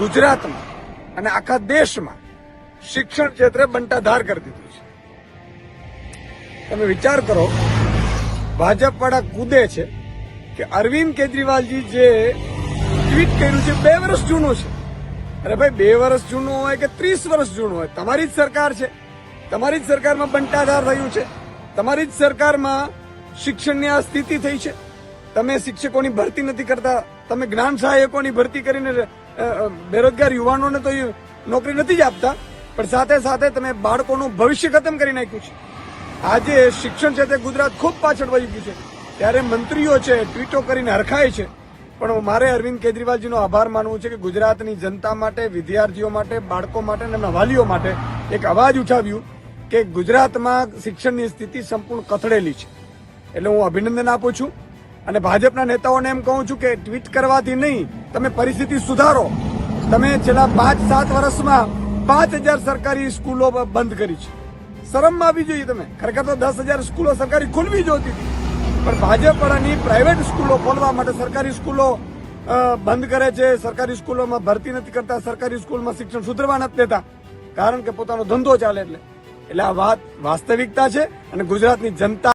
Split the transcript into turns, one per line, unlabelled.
ગુજરાતમાં અને આખા દેશમાં શિક્ષણ ક્ષેત્રે બંટાધાર કરી દીધું છે. તમે વિચાર કરો, ભાજપ વાળા કૂદે છે કે અરવિંદ કેજરીવાલજી જે ટ્વીટ કર્યું છે 2 વર્ષ જૂનું છે. અરે ભાઈ, 2 વર્ષ જૂનું હોય કે 30 વર્ષ જૂનું હોય, તમારી જ સરકાર છે, તમારી જ સરકારમાં બંટાધાર થયું છે, તમારી જ સરકારમાં શિક્ષણની આ સ્થિતિ થઈ છે. તમે શિક્ષકોની ભરતી નથી કરતા, તમે જ્ઞાન સહાયકોની ભરતી કરીને બેરોજગાર યુવાનોને તો નોકરી નથી જ આપતા, પણ સાથે સાથે તમે બાળકોનું ભવિષ્ય ખતમ કરી નાખ્યું છે. આજે શિક્ષણ ક્ષેત્રે ગુજરાત ખૂબ પાછળ વહી ગયું છે. ત્યારે મંત્રીઓ છે ટ્વીટો કરીને હરખાય છે, પણ મારે અરવિંદ કેજરીવાલજીનો આભાર માનવું છે કે ગુજરાતની જનતા માટે, વિદ્યાર્થીઓ માટે, બાળકો માટે અને એમના વાલીઓ માટે એક અવાજ ઉઠાવ્યું કે ગુજરાતમાં શિક્ષણની સ્થિતિ સંપૂર્ણ કથળેલી છે. એટલે હું અભિનંદન આપું છું અને ભાજપના નેતાઓને એમ કહું છું કે ટ્વીટ કરવાથી નહીં, તમે પરિસ્થિતિ સુધારો. તમે છેલ્લા 5-7 વર્ષમાં 5000 સરકારી સ્કૂલો બંધ કરી છે. શરમ આવી જોઈએ. તમે ખરેખર તો 10,000 સ્કૂલો સરકારી ખોલવી જોતી હતી, પણ ભાજપ વાળાની પ્રાઇવેટ સ્કૂલો ખોલવા માટે સરકારી સ્કૂલો બંધ કરે છે, સરકારી સ્કૂલોમાં ભરતી નથી કરતા, સરકારી સ્કૂલમાં શિક્ષણ સુધરવા નથી દેતા, કારણ કે પોતાનો ધંધો ચાલે. એટલે આ વાત વાસ્તવિકતા છે અને ગુજરાતની જનતા